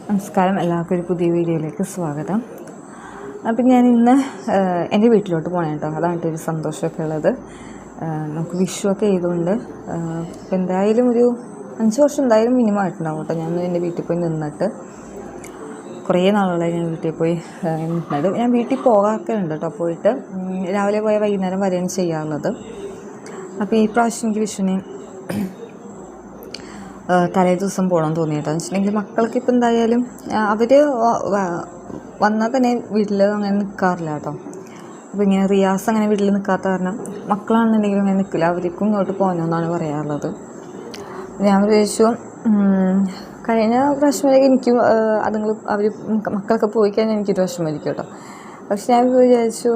നമസ്കാരം, എല്ലാവർക്കും ഒരു പുതിയ വീഡിയോയിലേക്ക് സ്വാഗതം. അപ്പം ഞാൻ ഇന്ന് എൻ്റെ വീട്ടിലോട്ട് പോകണം കേട്ടോ. അതാണ് ഒരു സന്തോഷമൊക്കെ ഉള്ളത്. നമുക്ക് വിഷുവൊക്കെ ചെയ്തുകൊണ്ട് ഇപ്പം എന്തായാലും ഒരു 5 വർഷം എന്തായാലും മിനിമം ആയിട്ടുണ്ടാവും കേട്ടോ. ഞാൻ എൻ്റെ വീട്ടിൽ പോയി നിന്നിട്ട് കുറേ നാളുകളായി ഞാൻ വീട്ടിൽ പോയി നിന്നിട്ട്. ഞാൻ വീട്ടിൽ പോകാറുണ്ട് കേട്ടോ. പോയിട്ട് രാവിലെ പോയ വൈകുന്നേരം വരെയാണ് ചെയ്യാറുള്ളത്. അപ്പോൾ ഈ പ്രാവശ്യം എനിക്ക് വിഷുവിന് തലേ ദിവസം പോകണമെന്ന് തോന്നിയിട്ടോ. എന്ന് വെച്ചിട്ടുണ്ടെങ്കിൽ മക്കൾക്ക് ഇപ്പം എന്തായാലും അവർ വന്നാൽ തന്നെ വീട്ടിൽ അങ്ങനെ നിൽക്കാറില്ല കേട്ടോ. അപ്പോൾ ഇങ്ങനെ റിയാസ് അങ്ങനെ വീട്ടിൽ നിൽക്കാത്ത കാരണം മക്കളാണെന്നുണ്ടെങ്കിലും അങ്ങനെ നിൽക്കില്ല. അവർക്കും ഇങ്ങോട്ട് പോകണമെന്നാണ് പറയാറുള്ളത്. ഞാൻ വിചാരിച്ചു കഴിഞ്ഞ പ്രാവശ്യം വരെ എനിക്കും അവർ മക്കളൊക്കെ പോയി കഴിഞ്ഞാൽ എനിക്കൊരു വിഷമമായിരിക്കും കേട്ടോ. പക്ഷെ ഞാൻ വിചാരിച്ചു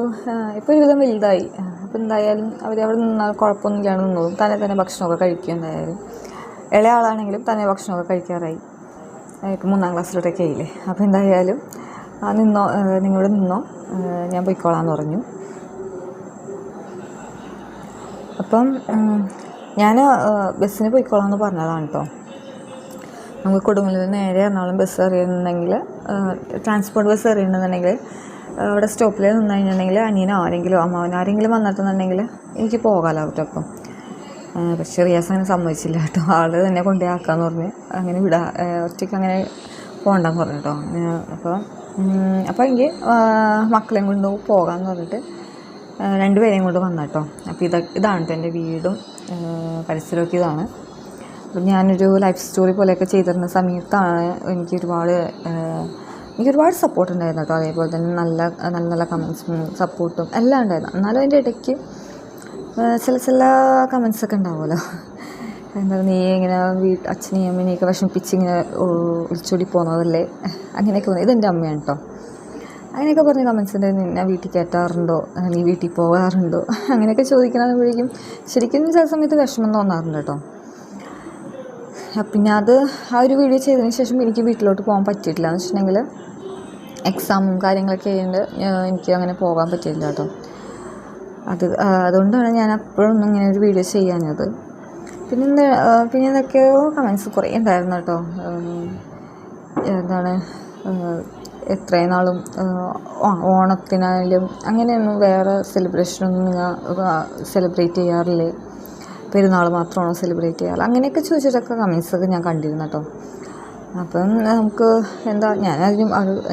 ഇപ്പോൾ ഒരുവിധം വലുതായി, അപ്പോൾ എന്തായാലും അവരവിടെ നിന്നാൽ കുഴപ്പമൊന്നുമില്ലാണ്ട് നിന്നോളും. തന്നെ ഭക്ഷണമൊക്കെ കഴിക്കും. എന്തായാലും ഇളയ ആളാണെങ്കിലും തന്നെ ഭക്ഷണമൊക്കെ കഴിക്കാറായി. ഇപ്പോൾ 3ാം ക്ലാസ്സിലോട്ടൊക്കെ ആയില്ലേ. അപ്പോൾ എന്തായാലും നിങ്ങളിവിടെ നിന്നോ, ഞാൻ പോയിക്കോളാമെന്ന് പറഞ്ഞു. അപ്പം ഞാൻ ബസ്സിന് പോയിക്കോളാമെന്ന് പറഞ്ഞതാണ് കേട്ടോ. നമുക്ക് കൊടുങ്ങല്ലൂർ നേരെ എറണാകുളം ബസ് അറിയുന്നുണ്ടെങ്കിൽ, ട്രാൻസ്പോർട്ട് ബസ് അറിയണമെന്നുണ്ടെങ്കിൽ അവിടെ സ്റ്റോപ്പിൽ നിന്ന് കഴിഞ്ഞിട്ടുണ്ടെങ്കിൽ അനിയനോ ആരെങ്കിലും അമ്മാവനാരെങ്കിലും വന്നിട്ടുണ്ടെങ്കിൽ എനിക്ക് പോകാമല്ലോ അവരുടെ ഒപ്പം. പക്ഷേ റിയാസ് അങ്ങനെ സമ്മതിച്ചില്ല കേട്ടോ. ആൾ തന്നെ കൊണ്ടുപോയാക്കാന്ന് പറഞ്ഞ് അങ്ങനെ ഒറ്റയ്ക്ക് അങ്ങനെ പോകണ്ടെന്ന് പറഞ്ഞു കേട്ടോ. അപ്പോൾ എനിക്ക് മക്കളെയും കൊണ്ട് പോകാമെന്ന് പറഞ്ഞിട്ട് 2 പേരെയും കൊണ്ട് വന്നു കേട്ടോ. അപ്പോൾ ഇതാണ് കേട്ടോ എൻ്റെ വീടും പരിസരമൊക്കെ ഇതാണ്. അപ്പം ഞാനൊരു ലൈഫ് സ്റ്റോറി പോലെയൊക്കെ ചെയ്തിരുന്ന സമയത്താണ് എനിക്ക് ഒരുപാട് സപ്പോർട്ട് ഉണ്ടായിരുന്നു കേട്ടോ. അതേപോലെ തന്നെ നല്ല നല്ല കമൻസും സപ്പോർട്ടും എല്ലാം ഉണ്ടായിരുന്നു. എന്നാലും അതിൻ്റെ ഇടയ്ക്ക് ചില കമൻസൊക്കെ ഉണ്ടാവുമല്ലോ. എന്താ നീ ഇങ്ങനെ അച്ഛനെയും അമ്മേനെയൊക്കെ വിഷമിപ്പിച്ച് ഇങ്ങനെ ഒളിച്ചോടി പോകുന്നതല്ലേ, അങ്ങനെയൊക്കെ പറഞ്ഞു. ഇതെൻ്റെ അമ്മയാണ് കേട്ടോ. അങ്ങനെയൊക്കെ പറഞ്ഞ കമൻസ് ഉണ്ടായിരുന്നു. ഞാൻ വീട്ടിൽ കയറ്റാറുണ്ടോ, നീ വീട്ടിൽ പോകാറുണ്ടോ, അങ്ങനെയൊക്കെ ചോദിക്കണമെന്നുമ്പോഴേക്കും ശരിക്കും ചില സമയത്ത് വിഷമം തോന്നാറുണ്ട് കേട്ടോ. പിന്നെ ആ ഒരു വീഡിയോ ചെയ്തതിന് ശേഷം എനിക്ക് വീട്ടിലോട്ട് പോകാൻ പറ്റിയിട്ടില്ല. എന്ന് വെച്ചിട്ടുണ്ടെങ്കിൽ എക്സാമും കാര്യങ്ങളൊക്കെ ആയതുകൊണ്ട് എനിക്ക് അങ്ങനെ പോകാൻ പറ്റിയില്ല കേട്ടോ. അതുകൊണ്ടാണ് ഞാൻ അപ്പോഴൊന്നും ഇങ്ങനെ ഒരു വീഡിയോ ചെയ്യാഞ്ഞത്. പിന്നെ എന്തൊക്കെയോ കമൻസ് കുറേ ഉണ്ടായിരുന്നു കേട്ടോ. എന്താണ് എത്രയും നാളും ഓണത്തിനായാലും അങ്ങനെയൊന്നും വേറെ സെലിബ്രേഷനൊന്നും നിങ്ങൾ സെലിബ്രേറ്റ് ചെയ്യാറില്ലേ, പെരുന്നാൾ മാത്രമാണോ സെലിബ്രേറ്റ് ചെയ്യാറ്, അങ്ങനെയൊക്കെ ചോദിച്ചിട്ടൊക്കെ കമൻസൊക്കെ ഞാൻ കണ്ടിരുന്നു കേട്ടോ. അപ്പം നമുക്ക്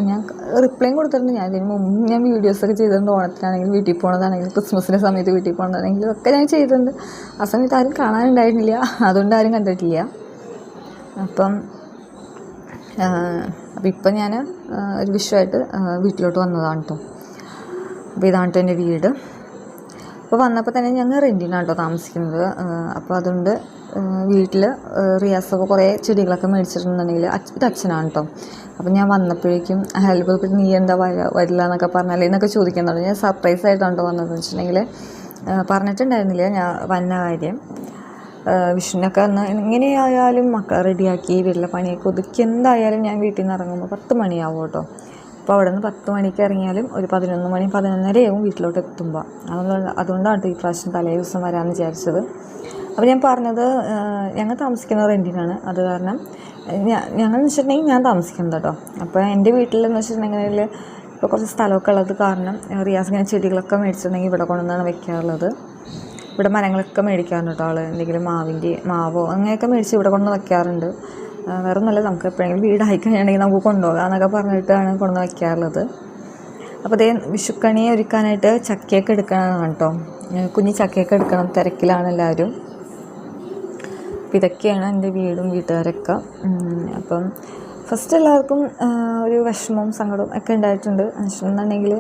ഞാൻ റിപ്ലൈയും കൊടുത്തിട്ടുണ്ട്. ഇതിന് മുമ്പ് ഞാൻ വീഡിയോസൊക്കെ ചെയ്തിട്ടുണ്ട്. ഓണത്തിനാണെങ്കിലും വീട്ടിൽ പോകണതാണെങ്കിലും ക്രിസ്മസിൻ്റെ സമയത്ത് വീട്ടിൽ പോകണതാണെങ്കിലും ഒക്കെ ഞാൻ ചെയ്തിട്ടുണ്ട്. ആ സമയത്ത് ആരും കാണാനുണ്ടായിരുന്നില്ല, അതുകൊണ്ട് ആരും കണ്ടിട്ടില്ല. അപ്പം ഇപ്പം ഞാൻ ഒരു വിഷയമായിട്ട് വീട്ടിലോട്ട് വന്നതാണ് കേട്ടോ. അപ്പോൾ ഇതാണ് കേട്ടോ എൻ്റെ വീട്. അപ്പോൾ വന്നപ്പോൾ തന്നെ ഞങ്ങൾ റെൻറ്റിനാണ് കേട്ടോ താമസിക്കുന്നത്. അപ്പോൾ അതുകൊണ്ട് വീട്ടിൽ റിയാസൊക്കെ കുറേ ചെടികളൊക്കെ മേടിച്ചിട്ടുണ്ടെങ്കിൽ ഇത് അച്ഛനാണ് കേട്ടോ. അപ്പം ഞാൻ വന്നപ്പോഴേക്കും ഹെൽപ്പ് നീ എന്താ വരില്ല എന്നൊക്കെ പറഞ്ഞാൽ എന്നൊക്കെ ചോദിക്കുന്നുണ്ട്. ഞാൻ സർപ്രൈസ് ആയിട്ടാണ് വന്നതെന്ന് വെച്ചിട്ടുണ്ടെങ്കിൽ പറഞ്ഞിട്ടുണ്ടായിരുന്നില്ല ഞാൻ വന്ന കാര്യം. വിഷുവിനൊക്കെ എങ്ങനെയായാലും മക്കളെ റെഡിയാക്കി വീട്ടിലെ പണിയൊക്കെ ഒതുക്കി എന്തായാലും ഞാൻ വീട്ടിൽ നിന്ന് ഇറങ്ങുമ്പോൾ 10 മണിയാവും കേട്ടോ. അപ്പോൾ അവിടെ നിന്ന് 10 മണിക്ക് ഇറങ്ങിയാലും ഒരു 11 മണി 11:30 വീട്ടിലോട്ട് എത്തുമ്പോൾ. അതുകൊണ്ടാണ് ഈ പ്രാവശ്യം തലേ ദിവസം വരാമെന്ന് വിചാരിച്ചത്. അപ്പോൾ ഞാൻ പറഞ്ഞത് ഞങ്ങൾ താമസിക്കുന്നത് റെൻറ്റിനാണ്. അത് കാരണം ഞങ്ങളെന്ന് വെച്ചിട്ടുണ്ടെങ്കിൽ ഞാൻ താമസിക്കുന്നത് കേട്ടോ. അപ്പോൾ എൻ്റെ വീട്ടിലെന്ന് വെച്ചിട്ടുണ്ടെങ്കിൽ ഇപ്പോൾ കുറച്ച് സ്ഥലമൊക്കെ ഉള്ളത് കാരണം റിയാസ് ഇങ്ങനെ ചെടികളൊക്കെ മേടിച്ചിട്ടുണ്ടെങ്കിൽ ഇവിടെ കൊണ്ടുവന്നാണ് വെക്കാറുള്ളത്. ഇവിടെ മരങ്ങളൊക്കെ മേടിക്കാറുണ്ട് കേട്ടോ ആൾ. എന്തെങ്കിലും മാവോ അങ്ങനെയൊക്കെ മേടിച്ച് ഇവിടെ കൊണ്ടുവന്ന് വെക്കാറുണ്ട്. വേറെ ഒന്നുമല്ല, നമുക്ക് എപ്പോഴെങ്കിലും വീടായി കഴിഞ്ഞിട്ടുണ്ടെങ്കിൽ നമുക്ക് കൊണ്ടുപോകാം എന്നൊക്കെ പറഞ്ഞിട്ടാണ് കൊണ്ടുവന്ന് വയ്ക്കാറുള്ളത്. അപ്പോൾ അതേ വിഷുക്കണി ഒരുക്കാനായിട്ട് ചക്കയൊക്കെ എടുക്കണമെന്നാണ് കേട്ടോ. കുഞ്ഞി ചക്കയൊക്കെ എടുക്കണം, തിരക്കിലാണ് എല്ലാവരും. അപ്പോൾ ഇതൊക്കെയാണ് എൻ്റെ വീടും വീട്ടുകാരൊക്കെ. അപ്പം ഫസ്റ്റ് എല്ലാവർക്കും ഒരു വിഷമവും സങ്കടവും ഒക്കെ ഉണ്ടായിട്ടുണ്ട്. എന്നുണ്ടെങ്കിൽ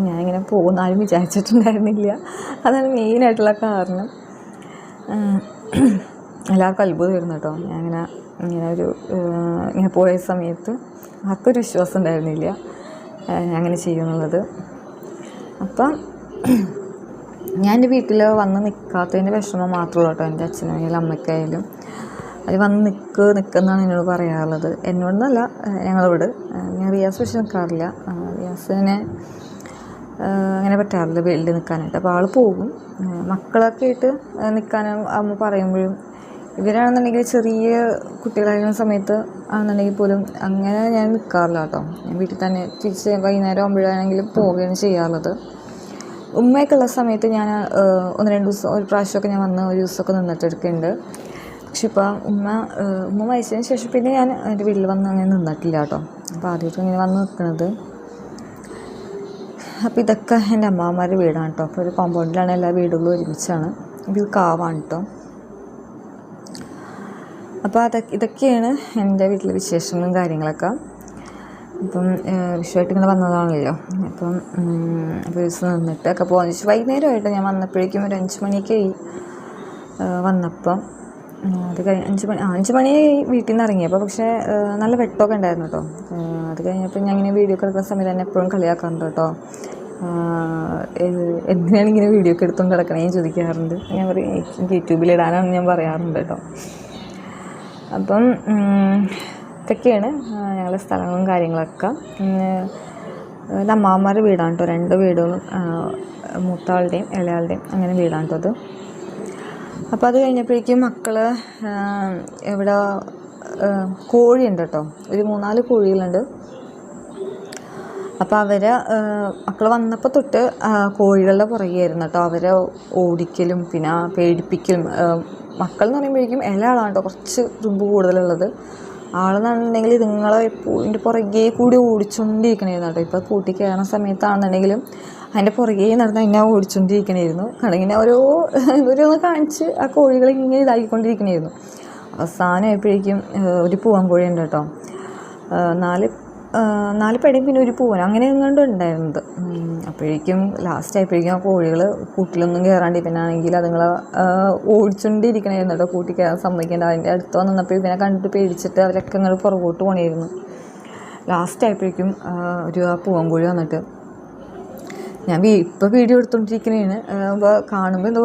ഞാനിങ്ങനെ പോകുന്ന ആരും വിചാരിച്ചിട്ടുണ്ടായിരുന്നില്ല. അതാണ് മെയിനായിട്ടുള്ള കാരണം. എല്ലാവർക്കും അത്ഭുതം വരുന്നു കേട്ടോ. ഇങ്ങനെ പോയ സമയത്ത് ആർക്കൊരു വിശ്വാസം ഉണ്ടായിരുന്നില്ല ഞാൻ അങ്ങനെ ചെയ്യുമെന്നുള്ളത്. അപ്പം ഞാൻ എൻ്റെ വീട്ടിൽ വന്ന് നിൽക്കാത്തതിൻ്റെ വിഷമം മാത്രമേ കേട്ടോ എൻ്റെ അച്ഛനായാലും അമ്മയ്ക്കായാലും. അത് വന്ന് നിൽക്കുന്നതാണ് എന്നോട് പറയാറുള്ളത്. എന്നോടൊന്നല്ല, ഞങ്ങളോട്. ഞാൻ റിയാസ് പക്ഷെ നിൽക്കാറില്ല. റിയാസിനെ അങ്ങനെ പറ്റാറില്ല വീട്ടിൽ നിൽക്കാനായിട്ട്. അപ്പോൾ ആൾ പോകും. മക്കളൊക്കെ ആയിട്ട് നിൽക്കാനും അമ്മ പറയുമ്പോഴും ഇവരാണെന്നുണ്ടെങ്കിൽ ചെറിയ കുട്ടികളായിരുന്ന സമയത്ത് ആണെന്നുണ്ടെങ്കിൽ പോലും അങ്ങനെ ഞാൻ നിൽക്കാറില്ല കേട്ടോ. ഞാൻ വീട്ടിൽ തന്നെ തിരിച്ച് വൈകുന്നേരം ആകുമ്പോഴാണെങ്കിലും പോവുകയാണ് ചെയ്യാറുള്ളത്. ഉമ്മയൊക്കെ ഉള്ള സമയത്ത് ഞാൻ 1-2 ദിവസം ഒരു പ്രാവശ്യമൊക്കെ ഞാൻ വന്ന് ഒരു ദിവസമൊക്കെ നിന്നിട്ടെടുക്കുന്നുണ്ട്. പക്ഷെ ഇപ്പം ഉമ്മ മരിച്ചതിന് ശേഷം പിന്നെ ഞാൻ എൻ്റെ വീട്ടിൽ വന്ന് അങ്ങനെ നിന്നിട്ടില്ല കേട്ടോ. അപ്പോൾ ആദ്യമായിട്ട് ഇങ്ങനെ വന്ന് നിൽക്കുന്നത്. അപ്പോൾ ഇതൊക്കെ എൻ്റെ അമ്മാവന്മാരുടെ വീടാണ് കേട്ടോ. അപ്പോൾ ഒരു കോമ്പൗണ്ടിലാണ് എല്ലാ വീടുകളും ഒരുമിച്ചാണ്. ഇത് കാവാണ് കേട്ടോ. അപ്പോൾ ഇതൊക്കെയാണ് എൻ്റെ വീട്ടിലെ വിശേഷങ്ങളും കാര്യങ്ങളൊക്കെ. അപ്പം വിഷുവായിട്ട് ഇങ്ങനെ വന്നതാണല്ലോ. അപ്പം ഒരു ദിവസം നിന്നിട്ട് ഒക്കെ പോകാൻ വെച്ചു. വൈകുന്നേരമായിട്ട് ഞാൻ വന്നപ്പോഴേക്കും ഒരു 5 മണിയൊക്കെ വന്നപ്പം അത് കഴിഞ്ഞ് 5 മണിയായി വീട്ടിൽ നിന്ന് ഇറങ്ങിയപ്പോൾ. പക്ഷേ നല്ല വെട്ടമൊക്കെ ഉണ്ടായിരുന്നു കേട്ടോ. അത് കഴിഞ്ഞപ്പോൾ ഞാൻ ഇങ്ങനെ വീഡിയോ ഒക്കെ എടുക്കുന്ന സമയത്ത് തന്നെ എപ്പോഴും കളിയാക്കാറുണ്ട് കേട്ടോ. എന്തിനാണ് ഇങ്ങനെ വീഡിയോ ഒക്കെ എടുത്തുകൊണ്ട് കിടക്കണേ ചോദിക്കാറുണ്ട്. ഞാൻ പറയും യൂട്യൂബിലിടാനാണ് ഞാൻ പറയാറുണ്ട് കേട്ടോ. അപ്പം ഇതൊക്കെയാണ് ഞങ്ങളുടെ സ്ഥലങ്ങളും കാര്യങ്ങളൊക്കെ. അമ്മാവന്മാരുടെ വീടാണ് കേട്ടോ. 2 വീടുകളും മൂത്താളുടെയും ഇളയാളുടെയും അങ്ങനെ വീടാണ് കേട്ടോ അത്. അപ്പോൾ അത് കഴിഞ്ഞപ്പോഴേക്കും മക്കൾ ഇവിടെ കോഴിയുണ്ട് കേട്ടോ. ഒരു 3-4 കോഴികളുണ്ട്. അപ്പോൾ മക്കൾ വന്നപ്പോൾ തൊട്ട് കോഴികളുടെ പുറകെയായിരുന്നു കേട്ടോ. അവരെ ഓടിക്കലും പിന്നെ പേടിപ്പിക്കലും. മക്കൾ എന്ന് പറയുമ്പോഴേക്കും ഇളയാളാണ് കേട്ടോ കുറച്ച് തുമ്പ് കൂടുതലുള്ളത്. ആളെന്നുണ്ടെങ്കിൽ ഇതുങ്ങളെ ഇതിൻ്റെ പുറകെ കൂടി ഓടിച്ചുകൊണ്ടിരിക്കണമായിരുന്നു കേട്ടോ. ഇപ്പോൾ കൂട്ടി കയറുന്ന സമയത്താണെന്നുണ്ടെങ്കിലും അതിൻ്റെ പുറകെ നടന്ന് എന്നെ ഓടിച്ചുകൊണ്ടിരിക്കണമായിരുന്നു. കടങ്ങിനെ ഓരോന്ന് കാണിച്ച് ആ കോഴികളെ ഇങ്ങനെ ഇതാക്കിക്കൊണ്ടിരിക്കണമായിരുന്നു. അവസാനമായപ്പോഴേക്കും ഒരു പൂവൻ കോഴിയുണ്ട് കേട്ടോ. 4 പെടയും പിന്നെ ഒരു പൂവൻ അങ്ങനെ എങ്ങാണ്ട് ഉണ്ടായിരുന്നത്. അപ്പോഴേക്കും ലാസ്റ്റ് ആയപ്പോഴേക്കും ആ കോഴികൾ കൂട്ടിലൊന്നും കയറാണ്ട് ഇവനാണെങ്കിൽ അതുങ്ങളെ ഓടിച്ചുകൊണ്ടിരിക്കണമായിരുന്നു കേട്ടോ. കൂട്ടി കയറാൻ സമ്മതിക്കേണ്ട. അതിൻ്റെ അടുത്ത് വന്നപ്പോൾ ഇവനെ കണ്ടിട്ട് പേടിച്ചിട്ട് അവരൊക്കെ നിങ്ങൾ പുറകോട്ട് പോകണമായിരുന്നു. ലാസ്റ്റ് ആയപ്പോഴേക്കും ആ പൂവൻ കോഴി വന്നിട്ട് ഞാൻ ഇപ്പോൾ വീഡിയോ എടുത്തുകൊണ്ടിരിക്കുന്നതാണ്. അപ്പോൾ കാണുമ്പോൾ എന്താ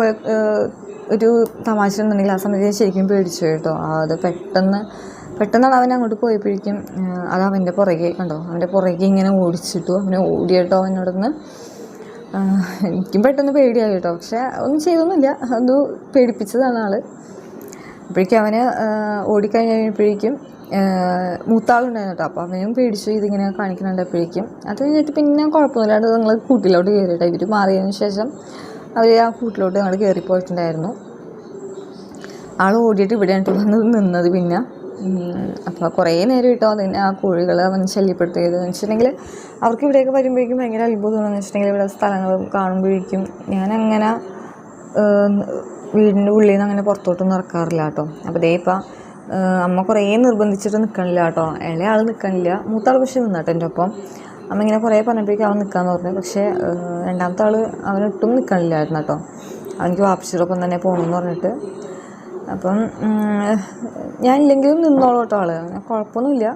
ഒരു തമാശ എന്നുണ്ടെങ്കിൽ ആ സമയത്ത് ഞാൻ ശരിക്കും പേടിച്ചു കേട്ടോ. അത് പെട്ടെന്നാണ് അവൻ അങ്ങോട്ട് പോയപ്പോഴേക്കും അത് അവൻ്റെ പുറകെ കണ്ടോ. അവൻ്റെ പുറകെ ഇങ്ങനെ ഓടിച്ചിട്ടു. അവനെ ഓടിയിട്ടോ അവനോടൊന്ന്. എനിക്കും പെട്ടെന്ന് പേടിയായി കേട്ടോ. പക്ഷെ ഒന്നും ചെയ്തൊന്നുമില്ല. അത് പേടിപ്പിച്ചതാണ് ആൾ. അപ്പോഴേക്കും അവന് ഓടിക്കഴിഞ്ഞപ്പോഴേക്കും മൂത്താളുണ്ടായിരുന്നു കേട്ടോ. അപ്പോൾ അവനും പേടിച്ചു ഇതിങ്ങനെ കാണിക്കുന്നുണ്ടപ്പോഴേക്കും. അത് കഴിഞ്ഞിട്ട് പിന്നെ കുഴപ്പമൊന്നുമില്ലാണ്ട് നിങ്ങൾ കൂട്ടിലോട്ട് കയറിയിട്ടോ. ഇവർ മാറിയതിന് ശേഷം അവർ ആ കൂട്ടിലോട്ട് ഞങ്ങൾ കയറിപ്പോയിട്ടുണ്ടായിരുന്നു. ആൾ ഓടിയിട്ട് ഇവിടെയായിട്ട് വന്ന് നിന്നത്. പിന്നെ അപ്പോൾ കുറേ നേരം ഇട്ടോ അതിന് ആ കോഴികൾ അവൻ ശല്യപ്പെടുത്തിയത് എന്ന് വെച്ചിട്ടുണ്ടെങ്കിൽ അവർക്ക് ഇവിടെയൊക്കെ വരുമ്പോഴേക്കും ഭയങ്കര അത്ഭുതമാണെന്ന് വെച്ചിട്ടുണ്ടെങ്കിൽ ഇവിടെ സ്ഥലങ്ങൾ കാണുമ്പോഴേക്കും ഞാനങ്ങനെ വീടിൻ്റെ ഉള്ളിൽ നിന്ന് അങ്ങനെ പുറത്തോട്ടൊന്നും ഇറക്കാറില്ല കേട്ടോ. അപ്പോൾ ദേ ഇപ്പം അമ്മ കുറേ നിർബന്ധിച്ചിട്ട് നിൽക്കണില്ല കേട്ടോ. ഇളയാൾ നിൽക്കണില്ല. മൂത്താൾ പക്ഷേ നിന്നാട്ടോ എൻ്റെ ഒപ്പം. അമ്മ ഇങ്ങനെ കുറേ പറഞ്ഞപ്പോഴേക്കും അവൻ നിൽക്കാമെന്ന് പറഞ്ഞു. പക്ഷേ രണ്ടാമത്തെ ആൾ അവനൊട്ടും നിൽക്കണില്ലായിരുന്നു കേട്ടോ. അവനിക്ക് വാപ്പച്ചിയോടൊപ്പം തന്നെ പോകണമെന്ന് പറഞ്ഞിട്ട്. അപ്പം ഞാനില്ലെങ്കിലും നിന്നോളൂ കേട്ടോ ആൾ. കുഴപ്പമൊന്നുമില്ല.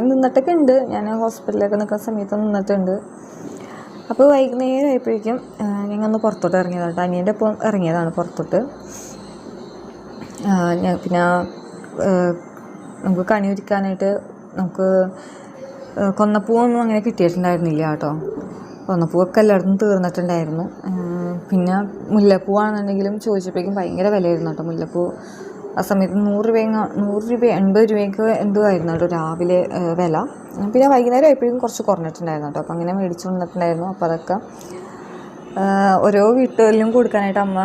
നിന്നിട്ടൊക്കെ ഉണ്ട്. ഞാൻ ഹോസ്പിറ്റലിലൊക്കെ നിൽക്കുന്ന സമയത്ത് നിന്നിട്ടുണ്ട്. അപ്പോൾ വൈകുന്നേരം ആയപ്പോഴേക്കും ഞങ്ങൾ പുറത്തോട്ട് ഇറങ്ങിയതാണ് കേട്ടോ. അനിയൻ്റെ ഒപ്പം ഇറങ്ങിയതാണ് പുറത്തോട്ട്. പിന്നെ നമുക്ക് കണി ഒരുക്കാനായിട്ട് നമുക്ക് കൊന്നപ്പൂവൊന്നും അങ്ങനെ കിട്ടിയിട്ടുണ്ടായിരുന്നില്ല കേട്ടോ. കൊന്നപ്പൂവൊക്കെ എല്ലായിടത്തും തീർന്നിട്ടുണ്ടായിരുന്നു. പിന്നെ മുല്ലപ്പൂവാണെന്നുണ്ടെങ്കിലും ചോദിച്ചപ്പോഴേക്കും ഭയങ്കര വിലയായിരുന്നു കേട്ടോ. മുല്ലപ്പൂ ആ സമയത്ത് 100 രൂപ 80 രൂപയ്ക്ക് എന്തോ ആയിരുന്നു കേട്ടോ രാവിലെ വില. പിന്നെ വൈകുന്നേരം ആയപ്പോഴേക്കും കുറച്ച് കുറഞ്ഞിട്ടുണ്ടായിരുന്നു കേട്ടോ. അപ്പോൾ അങ്ങനെ മേടിച്ചു കൊണ്ടിട്ടുണ്ടായിരുന്നു. അപ്പോൾ അതൊക്കെ ഓരോ വീട്ടുകളിലും കൊടുക്കാനായിട്ട് അമ്മ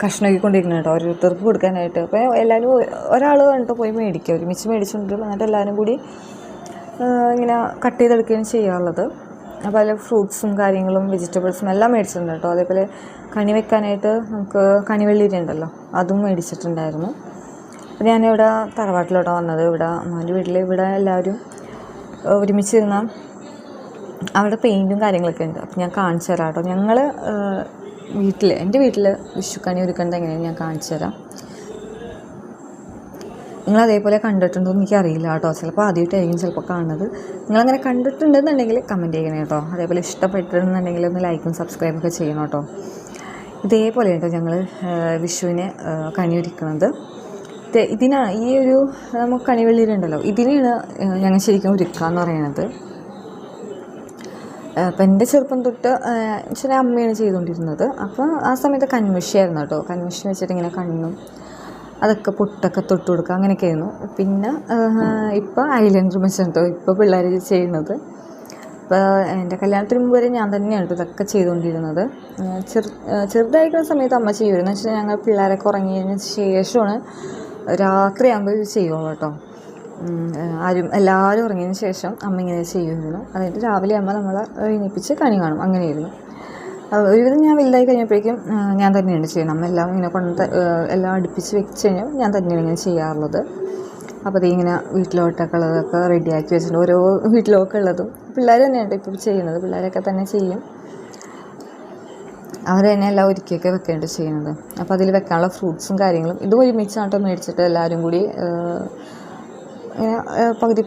കഷ്ണമാക്കിക്കൊണ്ടിരിക്കണം കേട്ടോ. ഓരോരുത്തർക്ക് കൊടുക്കാനായിട്ട്. അപ്പോൾ എല്ലാവരും ഒരാൾ കണ്ടിട്ട് പോയി മേടിക്കുക. ഒരുമിച്ച് മേടിച്ചുകൊണ്ടിരിക്കും. എന്നിട്ട് എല്ലാവരും കൂടി ഇങ്ങനെ കട്ട് ചെയ്തെടുക്കുകയാണ് ചെയ്യാറുള്ളത്. അപ്പോൾ അതിൽ ഫ്രൂട്ട്സും കാര്യങ്ങളും വെജിറ്റബിൾസും എല്ലാം മേടിച്ചിട്ടുണ്ട് കേട്ടോ. അതേപോലെ കണി വെക്കാനായിട്ട് നമുക്ക് കണിവെള്ളിരി ഉണ്ടല്ലോ, അതും മേടിച്ചിട്ടുണ്ടായിരുന്നു. അപ്പോൾ ഞാനിവിടെ തറവാട്ടിലോട്ടോ വന്നത്. ഇവിടെ അമ്മാൻ്റെ വീട്ടിൽ ഇവിടെ എല്ലാവരും ഒരുമിച്ചിരുന്ന അവിടെ പെയിൻറ്റും കാര്യങ്ങളൊക്കെ ഉണ്ട്. അപ്പോൾ ഞാൻ കാണിച്ചു തരാം കേട്ടോ. ഞങ്ങൾ എൻ്റെ വീട്ടിൽ വിഷുക്കണി ഒരുക്കുന്നത് എങ്ങനെയാണ് ഞാൻ കാണിച്ചു തരാം. നിങ്ങൾ അതേപോലെ കണ്ടിട്ടുണ്ടോ എന്ന് എനിക്കറിയില്ല കേട്ടോ. ചിലപ്പോൾ ആദ്യമായിട്ടായിരിക്കും ചിലപ്പോൾ കാണുന്നത്. നിങ്ങളങ്ങനെ കണ്ടിട്ടുണ്ടെന്നുണ്ടെങ്കിൽ കമൻറ്റ് ചെയ്യണം കേട്ടോ. അതേപോലെ ഇഷ്ടപ്പെട്ടിട്ടുണ്ടെന്നുണ്ടെങ്കിൽ ഒന്ന് ലൈക്കും സബ്സ്ക്രൈബൊക്കെ ചെയ്യണം കേട്ടോ. ഇതേപോലെ കേട്ടോ ഞങ്ങൾ വിഷുവിന് കണി ഒരുക്കുന്നത്. ഇതിനാണ് ഈ ഒരു നമുക്ക് കണിവെള്ളിയിലുണ്ടല്ലോ, ഇതിനാണ് ഞങ്ങൾ ശരിക്കും ഒരുക്കുക എന്ന് പറയുന്നത്. അപ്പം എൻ്റെ ചെറുപ്പം തൊട്ട് ചില അമ്മയാണ് ചെയ്തുകൊണ്ടിരുന്നത്. അപ്പോൾ ആ സമയത്ത് കൺമിഷിയായിരുന്നു കേട്ടോ. കൺമിഷി വെച്ചിട്ട് ഇങ്ങനെ കണ്ണും അതൊക്കെ പൊട്ടൊക്കെ തൊട്ട് കൊടുക്കുക, അങ്ങനെയൊക്കെ ആയിരുന്നു. പിന്നെ ഇപ്പോൾ ഐലൻഡർ മെഷീൻ കേട്ടോ ഇപ്പോൾ പിള്ളേർ ചെയ്യുന്നത്. ഇപ്പോൾ എൻ്റെ കല്യാണത്തിന് മുമ്പ് വരെ ഞാൻ തന്നെയാണ് ഇതൊക്കെ ചെയ്തുകൊണ്ടിരുന്നത്. ചെറുതായിരിക്കുന്ന സമയത്ത് അമ്മ ചെയ്യുമായിരുന്നു. എന്ന് വെച്ചാൽ ഞങ്ങൾ പിള്ളേരൊക്കെ ഉറങ്ങിയതിന് ശേഷമാണ് രാത്രിയാകുമ്പോൾ ഇത് ചെയ്യുള്ളൂ കേട്ടോ. എല്ലാവരും ഉറങ്ങിയതിന് ശേഷം അമ്മ ഇങ്ങനെ ചെയ്യുമായിരുന്നു. അതായത് രാവിലെ അമ്മ നമ്മളെ എഴുന്നേൽപ്പിച്ച് കണി കാണും, അങ്ങനെയായിരുന്നു. ഒരുവിധം ഞാൻ വലുതായി കഴിഞ്ഞപ്പോഴേക്കും ഞാൻ തന്നെയാണ് ചെയ്യുന്നത്. അമ്മ എല്ലാം ഇങ്ങനെ എല്ലാം അടുപ്പിച്ച് വെച്ച് കഴിഞ്ഞാൽ ഞാൻ തന്നെയാണ് ഇങ്ങനെ ചെയ്യാറുള്ളത്. അപ്പോൾ അത് ഇങ്ങനെ വീട്ടിലോട്ടൊക്കെ ഉള്ളതൊക്കെ റെഡിയാക്കി വെച്ചിട്ടുണ്ട്. ഓരോ വീട്ടിലൊക്കെ ഉള്ളതും പിള്ളേർ തന്നെയാണ് ഇപ്പോൾ ചെയ്യുന്നത്. പിള്ളേരൊക്കെ തന്നെ ചെയ്യും. അവർ തന്നെ എല്ലാം ഒരുക്കിയൊക്കെ വെക്കേണ്ടി ചെയ്യുന്നത്. അപ്പോൾ അതിൽ വെക്കാനുള്ള ഫ്രൂട്ട്സും കാര്യങ്ങളും ഇത് ഒരുമിച്ചാട്ടോ മേടിച്ചിട്ട് എല്ലാവരും കൂടി ഇങ്ങനെ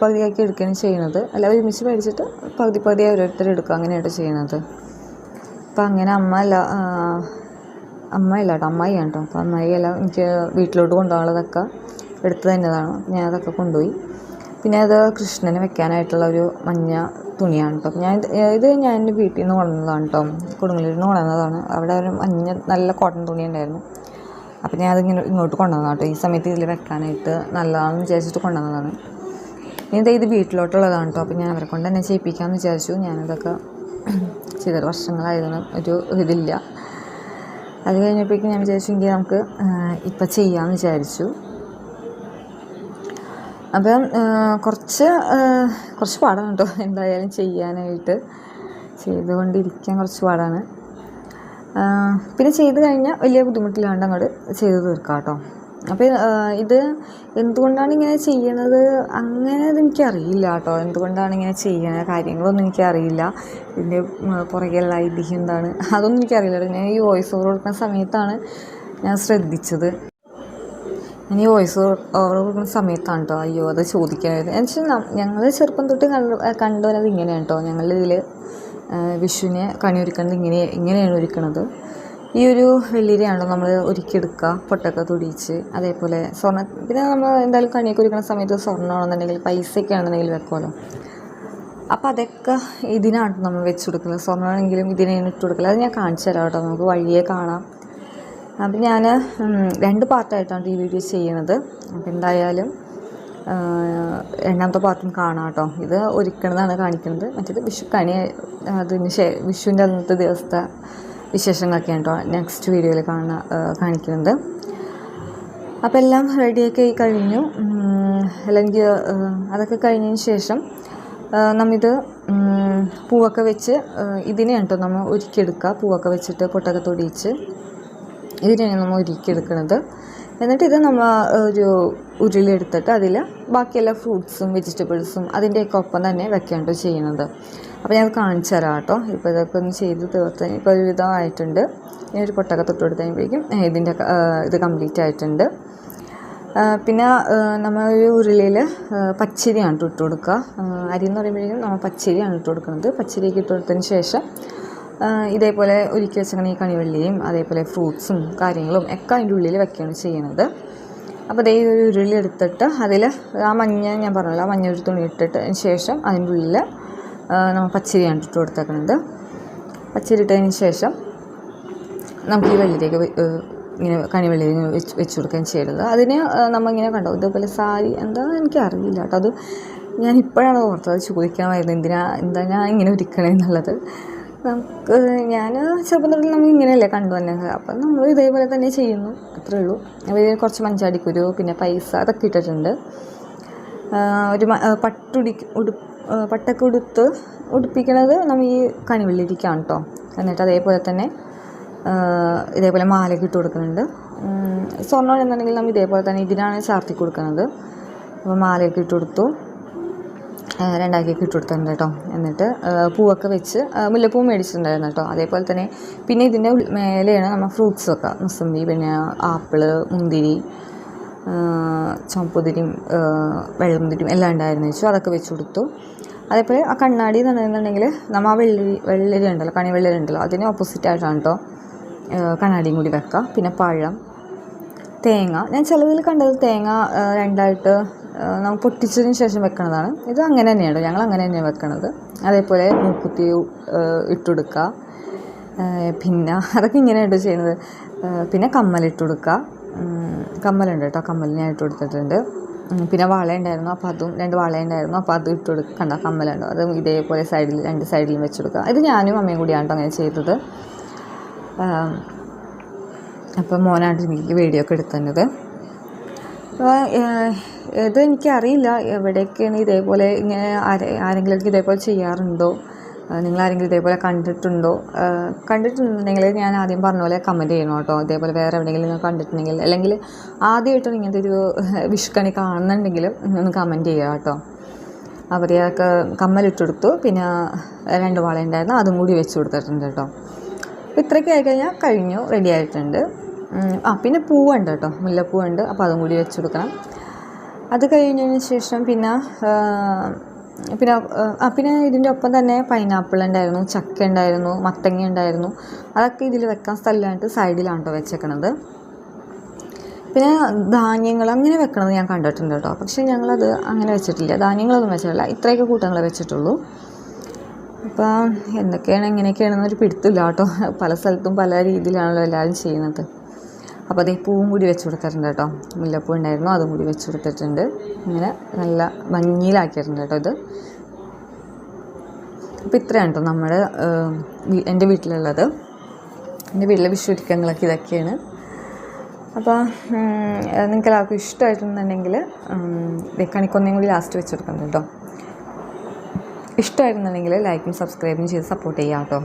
പകുതിയാക്കി എടുക്കുകയാണ് ചെയ്യുന്നത്. എല്ലാം ഒരുമിച്ച് മേടിച്ചിട്ട് പകുതിയായി ഓരോരുത്തർ എടുക്കുക, അങ്ങനെയായിട്ട് ചെയ്യുന്നത്. അപ്പം അങ്ങനെ അമ്മയല്ല കേട്ടോ, അമ്മായിയാണ് കേട്ടോ. അപ്പോൾ അമ്മായിയെല്ലാം എനിക്ക് വീട്ടിലോട്ട് കൊണ്ടുപോകാനുള്ളതൊക്കെ എടുത്ത് തന്നതാണ്. ഞാൻ അതൊക്കെ കൊണ്ടുപോയി. പിന്നെ അത് കൃഷ്ണന് വെക്കാനായിട്ടുള്ള ഒരു മഞ്ഞ തുണിയാണ് കേട്ടോ. ഞാൻ എൻ്റെ വീട്ടിൽ നിന്ന് കൊണ്ടുവന്നതാണ് കേട്ടോ, കൊടുങ്ങല്ലൂരിൽ നിന്ന് കൊണ്ടുവന്നതാണ്. അവിടെ ഒരു മഞ്ഞ നല്ല കോട്ടൺ തുണി ഉണ്ടായിരുന്നു. അപ്പോൾ ഞാൻ അതിങ്ങനെ ഇങ്ങോട്ട് കൊണ്ടുവന്നതാണ് കേട്ടോ. ഈ സമയത്ത് ഇതിൽ വെക്കാനായിട്ട് നല്ലതാണെന്ന് വിചാരിച്ചിട്ട് കൊണ്ടുവന്നതാണ്. ഇനി ഇത് വീട്ടിലോട്ടുള്ളതാണ് കേട്ടോ. അപ്പോൾ ഞാൻ അവരെ കൊണ്ട് തന്നെ ചെയ്യിപ്പിക്കാമെന്ന് വിചാരിച്ചു. ഞാനതൊക്കെ ചെയ്തൊരു വർഷങ്ങളായതിന് ഒരു ഇതില്ല. അത് കഴിഞ്ഞപ്പോഴേക്കും ഞാൻ വിചാരിച്ചു എങ്കിൽ നമുക്ക് ഇപ്പം ചെയ്യാമെന്ന് വിചാരിച്ചു. അപ്പം കുറച്ച് പാടാണ് കേട്ടോ എന്തായാലും ചെയ്യാനായിട്ട്. ചെയ്തുകൊണ്ടിരിക്കാൻ കുറച്ച് പാടാണ്. പിന്നെ ചെയ്ത് കഴിഞ്ഞാൽ വലിയ ബുദ്ധിമുട്ടില്ലാണ്ട് അങ്ങോട്ട് ചെയ്ത് തീർക്കാം കേട്ടോ. അപ്പോൾ ഇത് എന്തുകൊണ്ടാണ് ഇങ്ങനെ ചെയ്യണത് അങ്ങനെ അതെനിക്കറിയില്ല കേട്ടോ. എന്തുകൊണ്ടാണ് ഇങ്ങനെ ചെയ്യണ കാര്യങ്ങളൊന്നും എനിക്കറിയില്ല. ഇതിൻ്റെ പുറകെയുള്ള ഐതിഹ്യം എന്താണ് അതൊന്നും എനിക്കറിയില്ല. ഞാൻ ഈ വോയിസ് ഓവർ കൊടുക്കുന്ന സമയത്താണ് ഞാൻ ശ്രദ്ധിച്ചത്. ഞാൻ ഈ വോയിസ് ഓവർ കൊടുക്കുന്ന സമയത്താണ് കേട്ടോ അയ്യോ അത് ചോദിക്കാനായത്. എന്നുവെച്ചാൽ ഞങ്ങൾ ചെറുപ്പം തൊട്ട് കണ്ടുവരുന്നത് ഇങ്ങനെയാണ് കേട്ടോ. ഞങ്ങളിതിൽ വിഷുവിനെ കണി ഒരുക്കുന്നത് ഇങ്ങനെയാണ് ഒരുക്കുന്നത്. ഈ ഒരു വെള്ളിരയാണല്ലോ നമ്മൾ ഒരുക്കിയെടുക്കുക, പൊട്ടൊക്കെ തൊടിയിച്ച്. അതേപോലെ പിന്നെ നമ്മൾ എന്തായാലും കണിയൊക്കെ ഒരുക്കുന്ന സമയത്ത് സ്വർണ്ണമാണെന്നുണ്ടെങ്കിൽ പൈസയൊക്കെ ആണെന്നുണ്ടെങ്കിൽ വെക്കുമല്ലോ. അപ്പോൾ അതൊക്കെ ഇതിനാണ് നമ്മൾ വെച്ച് കൊടുക്കുന്നത്. സ്വർണ്ണമാണെങ്കിലും ഇതിനാണ് ഇട്ട് കൊടുക്കല്. അത് ഞാൻ കാണിച്ചു തരാം കേട്ടോ, നമുക്ക് വഴിയെ കാണാം. അപ്പം ഞാൻ 2 പാർട്ടായിട്ടാണ് ഈ വീഡിയോ ചെയ്യുന്നത്. അപ്പോൾ എന്തായാലും രണ്ടാമത്തെ പാർട്ടും കാണാം കേട്ടോ. ഇത് ഒരുക്കണതാണ് കാണിക്കുന്നത്. മറ്റേത് വിഷുക്കണി വിഷുവിൻ്റെ അന്നത്തെ ദിവസത്തെ വിശേഷങ്ങളൊക്കെയാണ് കേട്ടോ നെക്സ്റ്റ് വീഡിയോയിൽ കാണിക്കുന്നത്. അപ്പോൾ എല്ലാം റെഡിയൊക്കെ കഴിഞ്ഞു. അല്ലെങ്കിൽ അതൊക്കെ കഴിഞ്ഞതിന് ശേഷം നമ്മിത് പൂവൊക്കെ വെച്ച് ഇതിനെയാണ് കേട്ടോ നമ്മൾ ഒരുക്കിയെടുക്കുക. പൂവൊക്കെ വെച്ചിട്ട് പൊട്ടൊക്കെ തൊടിയിച്ച് ഇതിനെയാണ് നമ്മൾ ഒരുക്കിയെടുക്കുന്നത്. എന്നിട്ട് ഇത് നമ്മൾ ഒരു ഉരുളിയെടുത്തിട്ട് അതിൽ ബാക്കിയെല്ലാ ഫ്രൂട്ട്സും വെജിറ്റബിൾസും അതിൻ്റെയൊക്കെ ഒപ്പം തന്നെ വെക്കാണ്ടോ ചെയ്യുന്നത്. അപ്പോൾ ഞാൻ കാണിച്ചു തരാം കേട്ടോ. ഇപ്പോൾ ഇതൊക്കെ ഒന്ന് ചെയ്ത് തീർത്ത് ഇപ്പോൾ ഒരു വിധമായിട്ടുണ്ട്. ഇനി ഒരു പൊട്ടൊക്കെ തൊട്ട് കൊടുത്ത് കഴിയുമ്പോഴേക്കും ഇത് കംപ്ലീറ്റ് ആയിട്ടുണ്ട്. പിന്നെ നമ്മൾ ഒരു ഉരുളിയിൽ പച്ചരിയാണ് ഇട്ട് കൊടുക്കുക. അരി എന്ന് പറയുമ്പോഴേക്കും നമ്മൾ പച്ചരിയാണ് ഇട്ട് കൊടുക്കുന്നത്. പച്ചരിയൊക്കെ ഇട്ട് കൊടുത്തതിന് ശേഷം ഇതേപോലെ ഒരുക്കി വെച്ചിങ്ങനെ ഈ കണിവെള്ളിയും അതേപോലെ ഫ്രൂട്ട്സും കാര്യങ്ങളും ഒക്കെ അതിൻ്റെ ഉള്ളിൽ വെക്കുകയാണ് ചെയ്യുന്നത്. അപ്പോൾ അതേ ഒരു ഉരുളി എടുത്തിട്ട് അതിൽ ആ മഞ്ഞ ഞാൻ പറഞ്ഞല്ലോ, ആ മഞ്ഞ ഒരു തുണി ഇട്ടിട്ട് ശേഷം അതിൻ്റെ ഉള്ളിൽ നമ്മൾ പച്ചരിയാണ് ഇട്ട് കൊടുത്തേക്കുന്നത്. പച്ചരി ഇട്ടതിന് ശേഷം നമുക്ക് ഈ വെള്ളിലേക്ക് ഇങ്ങനെ കണിവെള്ളിയിൽ വെച്ച് കൊടുക്കുകയും ചെയ്യുന്നത്. അതിന് നമ്മളിങ്ങനെ കണ്ടോ ഇതേപോലെ സാരി എന്താണെന്ന് എനിക്കറിയില്ല കേട്ടോ. അത് ഞാൻ ഇപ്പോഴാണ് ഓർത്തത്, ചോദിക്കണമായിരുന്നു എന്താ ഞാൻ ഇങ്ങനെ ഒരുക്കണേന്നുള്ളത്. ഞാൻ ചെറുപ്പം തൊട്ട് നമ്മൾ ഇങ്ങനെയല്ലേ കണ്ടു വന്നത്. അപ്പം നമ്മൾ ഇതേപോലെ തന്നെ ചെയ്യുന്നു, അത്രേ ഉള്ളൂ. അപ്പോൾ കുറച്ച് മഞ്ചാടിക്കുരു പിന്നെ പൈസ അതൊക്കെ ഇട്ടിട്ടുണ്ട്. ഒരു പട്ടൊക്കെ ഉടുപ്പിക്കണത് നമ്മൾ ഈ കണിവെള്ളിരിക്കാണ് കേട്ടോ. എന്നിട്ട് അതേപോലെ തന്നെ ഇതേപോലെ മാലയൊക്കെ ഇട്ട് കൊടുക്കുന്നുണ്ട്. സ്വർണ്ണം എന്നുണ്ടെങ്കിൽ നമ്മൾ ഇതേപോലെ തന്നെ ഇതിനാണ് ചാർത്തി കൊടുക്കുന്നത്. അപ്പോൾ മാലയൊക്കെ ഇട്ട് കൊടുത്തു, 2 ആക്കിയൊക്കെ ഇട്ട് കൊടുത്തിട്ടുണ്ട് കേട്ടോ. എന്നിട്ട് പൂവൊക്കെ വെച്ച് മുല്ലപ്പൂ മേടിച്ചിട്ടുണ്ടായിരുന്നു കേട്ടോ. അതേപോലെ തന്നെ പിന്നെ ഇതിൻ്റെ മേലെയാണ് നമ്മൾ ഫ്രൂട്ട്സ് വെക്കുക. മുസമ്പി പിന്നെ ആപ്പിള് മുന്തിരി ചുവപ്പുതിരിയും വെള്ളമുന്തിരിയും എല്ലാം ഉണ്ടായിരുന്നു വെച്ചു. അതൊക്കെ വെച്ച് കൊടുത്തു. അതേപോലെ ആ കണ്ണാടി എന്ന് പറയുന്നുണ്ടെങ്കിൽ നമ്മൾ ആ വെള്ളരി ഉണ്ടല്ലോ, കണിവെള്ളരി ഉണ്ടല്ലോ, അതിന് ഓപ്പോസിറ്റായിട്ടാണ് കേട്ടോ കണ്ണാടിയും കൂടി വെക്കുക. പിന്നെ പഴം, തേങ്ങ. ഞാൻ ചിലതിൽ കണ്ടത് തേങ്ങ 2ആയിട്ട് നമുക്ക് പൊട്ടിച്ചതിന് ശേഷം വെക്കണതാണ്. ഇത് അങ്ങനെ തന്നെയാണ്, ഞങ്ങൾ അങ്ങനെ തന്നെയാണ് വെക്കണത്. അതേപോലെ മൂക്കുത്തി ഇട്ടുകൊടുക്കുക. പിന്നെ അതൊക്കെ ഇങ്ങനെയായിട്ട് ചെയ്യുന്നത്. പിന്നെ കമ്മലിട്ട് കൊടുക്കുക. കമ്മലുണ്ട് കേട്ടോ, കമ്മൽ ഞാൻ ഇട്ട് കൊടുത്തിട്ടുണ്ട്. പിന്നെ വള ഉണ്ടായിരുന്നു, അപ്പോൾ അതും 2 വള ഉണ്ടായിരുന്നു, അപ്പോൾ അത് ഇട്ട് കൊടുക്കണ്ട. കമ്മലുണ്ടോ അതും ഇതേപോലെ സൈഡിൽ 2 സൈഡിലും വെച്ച് കൊടുക്കുക. ഇത് ഞാനും അമ്മയും കൂടിയാണ് കേട്ടോ അങ്ങനെ ചെയ്തത്. അപ്പോൾ മോനായിട്ട് എനിക്ക് വീഡിയോ ഒക്കെ എടുത്തത്. അപ്പോൾ ഇത് എനിക്കറിയില്ല എവിടെയൊക്കെയാണ് ഇതേപോലെ ഇങ്ങനെ ആരെങ്കിലുമൊക്കെ ഇതേപോലെ ചെയ്യാറുണ്ടോ, നിങ്ങളാരെങ്കിലും ഇതേപോലെ കണ്ടിട്ടുണ്ടെങ്കിൽ ഞാൻ ആദ്യം പറഞ്ഞ പോലെ കമൻറ്റ് ചെയ്യണം കേട്ടോ. ഇതേപോലെ വേറെ എവിടെയെങ്കിലും നിങ്ങൾ കണ്ടിട്ടുണ്ടെങ്കിൽ, അല്ലെങ്കിൽ ആദ്യമായിട്ടും ഇങ്ങനത്തെ ഒരു വിഷുക്കണി കാണുന്നുണ്ടെങ്കിൽ ഒന്ന് കമൻറ്റ് ചെയ്യുക കേട്ടോ. അവരെയൊക്കെ കമ്മലിട്ടെടുത്തു, പിന്നെ 2 വള ഉണ്ടായിരുന്നു, അതും കൂടി വെച്ച് കൊടുത്തിട്ടുണ്ട് കേട്ടോ. അപ്പോൾ ഇത്രയൊക്കെ ആയിക്കഴിഞ്ഞാൽ കഴിഞ്ഞു, റെഡി ആയിട്ടുണ്ട്. പിന്നെ പൂവുണ്ട് കേട്ടോ, മുല്ലപ്പൂവുണ്ട്, അപ്പോൾ അതും കൂടി വെച്ച് കൊടുക്കണം. അത് കഴിഞ്ഞതിന് ശേഷം പിന്നെ ഇതിൻ്റെ ഒപ്പം തന്നെ പൈനാപ്പിൾ ഉണ്ടായിരുന്നു, ചക്ക ഉണ്ടായിരുന്നു, മത്തങ്ങ ഉണ്ടായിരുന്നു. അതൊക്കെ ഇതിൽ വെക്കാൻ സ്ഥലമായിട്ട് സൈഡിലാണ് കേട്ടോ വെച്ചേക്കണത്. പിന്നെ ധാന്യങ്ങൾ അങ്ങനെ വെക്കണത് ഞാൻ കണ്ടിട്ടുണ്ട് കേട്ടോ, പക്ഷേ ഞങ്ങളത് അങ്ങനെ വെച്ചിട്ടില്ല. ധാന്യങ്ങളൊന്നും വെച്ചിട്ടില്ല, ഇത്രയൊക്കെ കൂട്ടങ്ങളെ വെച്ചിട്ടുള്ളൂ. അപ്പോൾ എന്തൊക്കെയാണ് എങ്ങനെയൊക്കെയാണെന്നൊരു പിടുത്തില്ല കേട്ടോ. പല സ്ഥലത്തും പല രീതിയിലാണല്ലോ എല്ലാവരും ചെയ്യുന്നത്. അപ്പോൾ അതേ പൂവും കൂടി വെച്ച് കൊടുത്തിട്ടുണ്ട് കേട്ടോ. മുല്ലപ്പൂ ഉണ്ടായിരുന്നു, അതും കൂടി വെച്ച് കൊടുത്തിട്ടുണ്ട്. ഇങ്ങനെ നല്ല ഭംഗിയിലാക്കിയിട്ടുണ്ട് കേട്ടോ ഇത്. അപ്പോൾ ഇത്രയാണ് കേട്ടോ നമ്മുടെ എൻ്റെ വീട്ടിലുള്ളത്. എൻ്റെ വീട്ടിലെ വിഷു ഒരുക്കങ്ങളൊക്കെ ഇതൊക്കെയാണ്. അപ്പോൾ നിങ്ങൾക്ക് എല്ലാവർക്കും ഇഷ്ടമായിട്ടുണ്ടെങ്കിൽ കണിക്കൊന്നയും കൂടി ലാസ്റ്റ് വെച്ച് കൊടുക്കണം കേട്ടോ. ഇഷ്ടമായിരുന്നുണ്ടെങ്കിൽ ലൈക്കും സബ്സ്ക്രൈബും ചെയ്ത് സപ്പോർട്ട് ചെയ്യാം കേട്ടോ.